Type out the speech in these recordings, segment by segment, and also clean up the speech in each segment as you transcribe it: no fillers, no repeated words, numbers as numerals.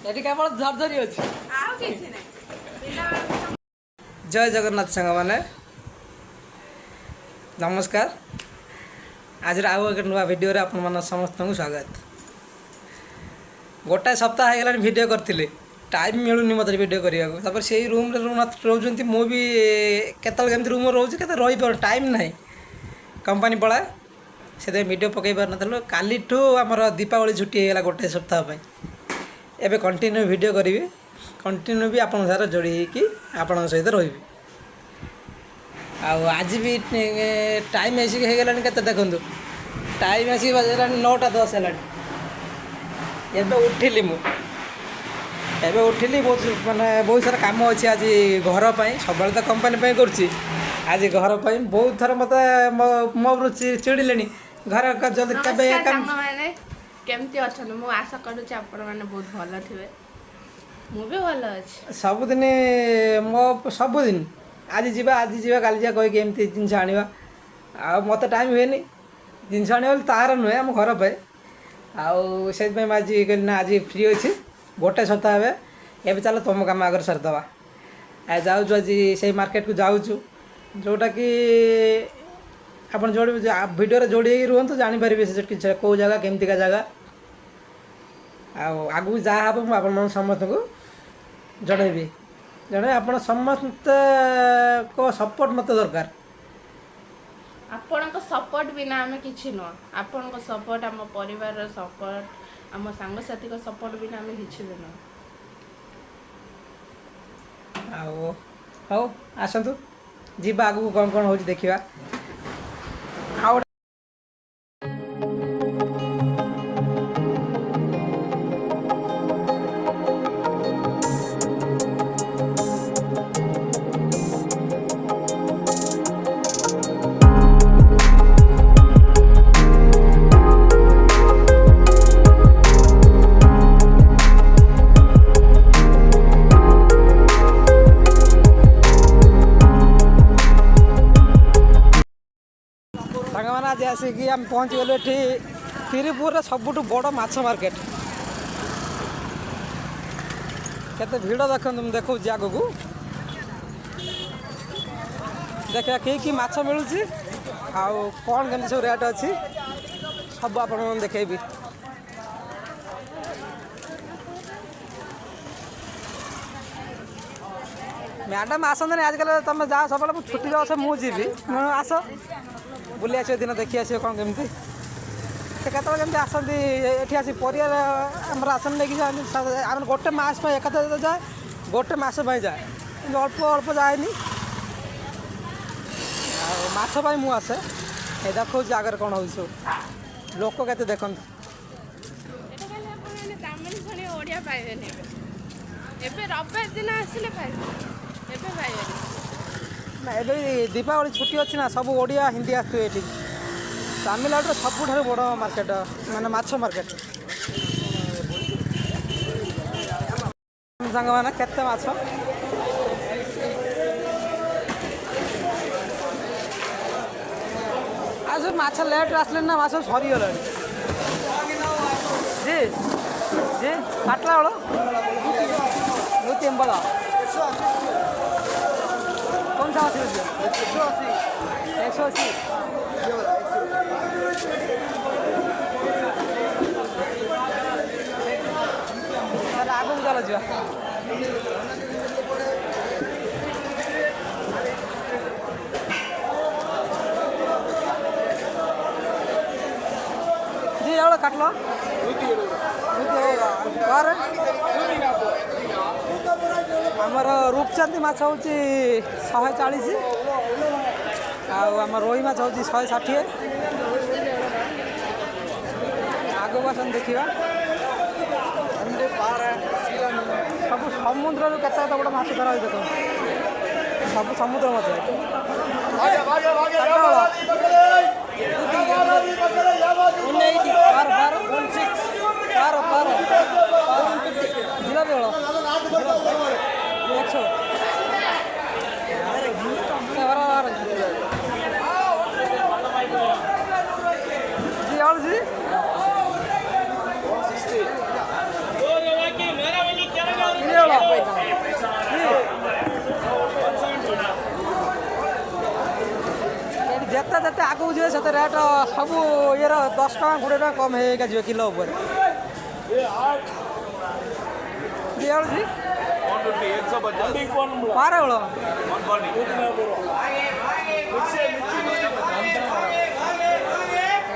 ଏଠି କେବଳ ଝରଝରି ଅଛି ଜୟ ଜଗନ୍ନାଥ ସାଙ୍ଗମାନେ ନମସ୍କାର आज आउ एक नुआ वीडियो रे आपण मन समस्त को स्वागत गोटाए सप्ताह हो गलानी वीडियो करथिले टाइम मिलुनी मत वीडियो करिया को तापर सेही रूम रे रहउजंती मो भी केतल केमती रूम रहउछ केते रही पर टाइम नाही कंपनी पळा से वीडियो पकई पार नथलो काली ठू हमर दीपावली छुट्टी हो गला गोटाए सप्ताह पय एबे कंटिन्यू वीडियो करी कंटिन्यू भी आपण सारा जोड़ी कि आपण सहित रहिबी आज भी टाइम आसिक हो गलानी केते देखंतु टाइम आसिक बजलानी 9:10 हलानी एबे उठिली मु एबे उठिली बहुत माने बहुत सारा काम अछि आज घर पय सब तो कंपनी पय करछि आज घर पय बहुत थर मते मो चिड़िलेनी घर जल्दी केबे काम माने केमती अछन मु आशा करू छी आपण माने बहुत भलो थिबे मु भी भलो अछि सब दिन मो सब दिन आज जीवा काली जा कह एमती जिन आने मत टाइम हुए जिन आने तार नुहे आम घर पे आज कहली ना आज फ्री अच्छी गोटे सप्ताह ए चलो तुम कम आगे सारीदे आ जाऊँ आज से मार्केट को जाऊँ जोटा कि आप जोड़ी भिडियो जोड़ी रुहतु जानीपर से कौ जगह केमतिका जगह आगू जहाँ हम आप समस्त को जनइबी जड़े आप समस्त को सपोर्ट मत दरकार आपण को सपोर्ट बिना आमे किछि न आपण को सपोर्ट हम परिवार रो सपोर्ट हम संग साथी को सपोर्ट बिना आमे किछि न आओ हो आसंतु जीवा आगु कौन कौन होची देखिबा आउ आज आसिक आम पहुँच गलु ये तिरुपुर सबुठ बड़ माछ मार्केट केते भीड़ देखो तुम देखो आग को देखा कि माछ मिलूँ आउ कौन केमती सब रेट अच्छी सब आप देखेबी मैडम आसते आजकल तुम जा सब छुट्टी अच्छे मुझे आस बुले आस दिन देखी आस कौन केमती केतल आसती ये आस परिवार आमर आसन लेकिन आम गोटे मास एक जाए गोटे मस जाए अल्प अल्प जाए माछपाई मु आसे देखो आगे कौन हो लोक के देखते ना ए दीपावली छुट्टी अच्छी ना सब ओडिया हिंदी आसुए ये तमिलनाडु सबुठ बड़ मार्केट माने माछ मार्केट सांग मैंने केते माछ आज माछ लेट आसले ना माछ सरी गला जी जी काटला बेल तीन कौन सा मछली 180 आगू चल जा जी एवं काटल आमर रूपचांदी माछ हूँ 140 आम रोही माछ हूँ 160 आगो आसन देखा सब समुद्र केत बड़ा माछ धरा देख सब समुद्र माछ जिला बेल 100 जी और जी ଯେତେ ଆଗକୁ ଯିବେ ସେତେ ରେଟ୍ ସବୁ ଇଏର 10 ଟଙ୍କା 20 ଟଙ୍କା କମ୍ ହେଇକା ଯିବ କିଲୋ ଉପରେ। ଦିଆଳୁଛି ପାରଳ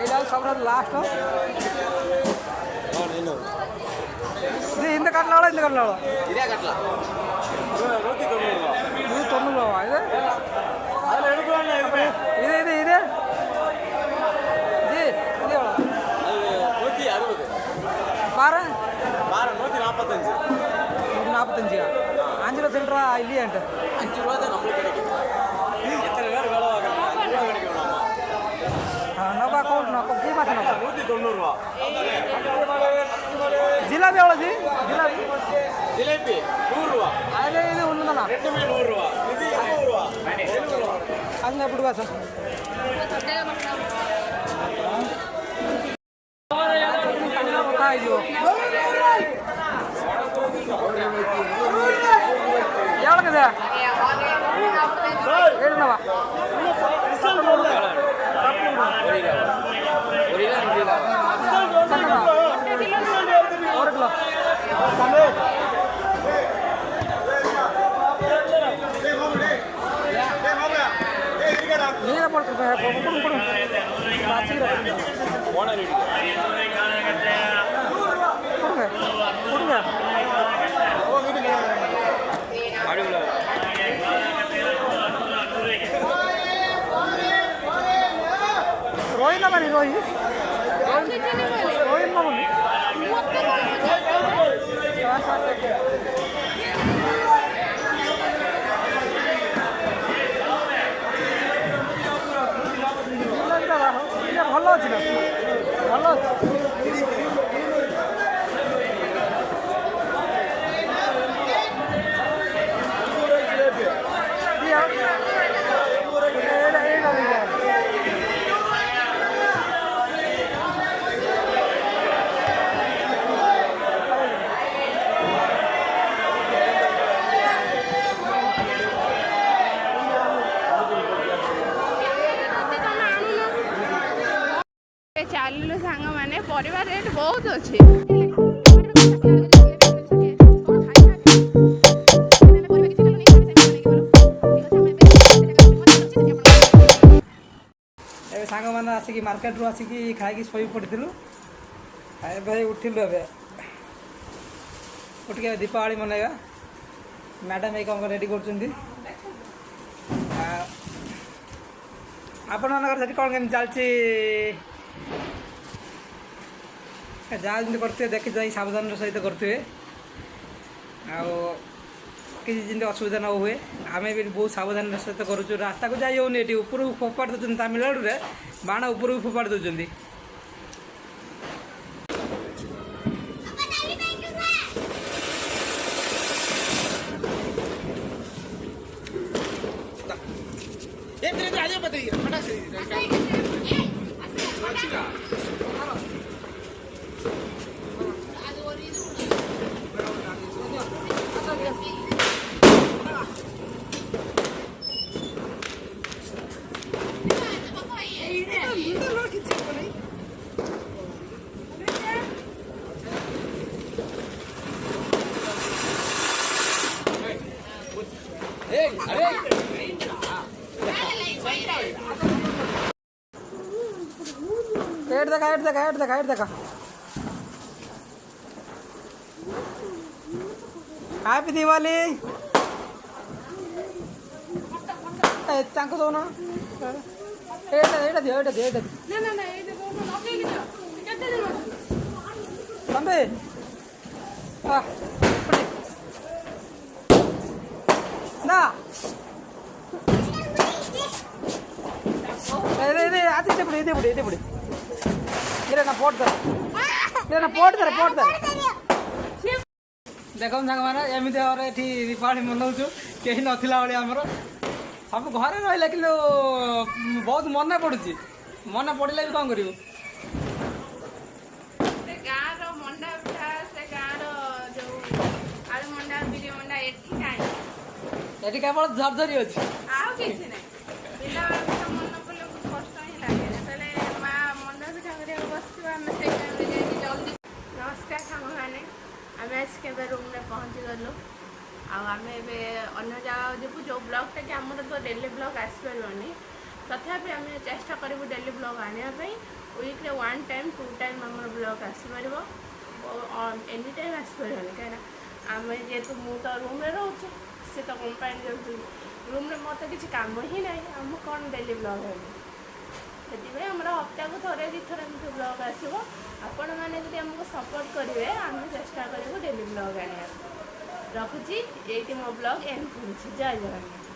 এইটা ସବୁଠାରୁ ଲାଷ୍ଟ இந்த கட்டலாளோ இந்த கட்டலாளோ இது தொண்ணூறு இது இது இது இது இது எவ்வளோ பாரு 145 5 ரூபா சில்லறா இல்லையான்ட்டு 5 ரூபா தான் நம்மளுக்கு கிடைக்கும். எத்தனை பேர் வேலை நோக்கா கவுண்ட் நோக்கா கீ மாசம் நோக்கா 190 ரூபா. ஜிலேபி எவ்வளோ ஜி ஜிலேபி 100 ரூபா. அதில் இது ஒன்று தானா ரெண்டுமே 100 ரூபா. இது 20 ரூபா. அங்கே எப்படி வாசம் எவ்வளோக்குது எழுதுனவா ஒரு கிலோ நீரை போட்டு கொடுங்க रोहित ना बनी रोहित रोहित ना बनी ଭଲ ଅଛି ନା ଭଲ ଅଛି ଚାଲିଲୁ ସାଙ୍ଗମାନେ ପରିବା ରେଟ୍ ବହୁତ ଅଛି। ଏବେ ସାଙ୍ଗମାନେ ଆସିକି ମାର୍କେଟରୁ ଆସିକି ଖାଇକି ଶୋଇ ପଡ଼ିଥିଲୁ। ଏବେ ଉଠିଲୁ ଏବେ ଉଠିକି ଦୀପାବଳି ମନେଇବା ମ୍ୟାଡ଼ାମ୍ ଏଇ କ'ଣ ରେଡ଼ି କରୁଛନ୍ତି। ଆପଣମାନଙ୍କର ସେଠି କ'ଣ କେମିତି ଚାଲିଛି ଯାହା ଯେମିତି କରୁଥିବେ ଦେଖି ଯାଇ ସାବଧାନର ସହିତ କରୁଥିବେ ଆଉ କିଛି ଯେମିତି ଅସୁବିଧା ନ ହୁଏ। ଆମେ ବି ବହୁତ ସାବଧାନର ସହିତ କରୁଛୁ। ରାସ୍ତାକୁ ଯାଇ ହେଉନି ଏଠି ଉପରକୁ ଫୋପାଡ଼ି ଦେଉଛନ୍ତି ତାମିଲନାଡ଼ୁରେ ବାଣ ଉପରକୁ ଫୋପାଡ଼ି ଦେଉଛନ୍ତି। हेड देखा हैप्पी दिवाली चांको दो ना तंबे ना इधे पड़ी ना पोटर देख सारे एमती भाव ये दीपावली मनाऊँ कहीं नाला भाई आमर सब घरे रहा कि बहुत मन पड़ुची मन पड़े भी कौन कर केवल झरझरी अच्छी ଡେଲି ବ୍ଲଗ୍ ଆସିପାରିବନି, ତଥାପି ଆମେ ଚେଷ୍ଟା କରିବୁ ଡେଲି ବ୍ଲଗ୍ ଆଣିବା ପାଇଁ। ୱିକ୍ରେ 1 ଟାଇମ୍ 2 ଟାଇମ୍ ଆମର ବ୍ଲଗ୍ ଆସିପାରିବ, ଏନି ଟାଇମ୍ ଆସିପାରିବନି। କାହିଁକିନା ଆମେ ଯେହେତୁ ମୁଁ ତ ରୁମ୍ରେ ରହୁଛି, ସେ ତ କମ୍ପାନୀ ଯାଉଛନ୍ତି, ରୁମ୍ରେ ମୋର ତ କିଛି କାମ ହିଁ ନାହିଁ, ଆଉ ମୁଁ କ'ଣ ଡେଲି ବ୍ଲଗ୍ ହେବି। ସେଥିପାଇଁ ଆମର ହପ୍ତାକୁ ଥରେ 2 ଥର ଏମିତି ବ୍ଲଗ୍ ଆସିବ। ଆପଣମାନେ ଯଦି ଆମକୁ ସପୋର୍ଟ କରିବେ ଆମେ ଚେଷ୍ଟା କରିବୁ ଡେଲି ବ୍ଲଗ୍ ଆଣିବାକୁ। ରଖୁଛି, ଏଇଠି ମୋ ବ୍ଲଗ୍ ଏଣ୍ଡ କରୁଛି। ଜୟ ଜଗନ୍ନାଥ।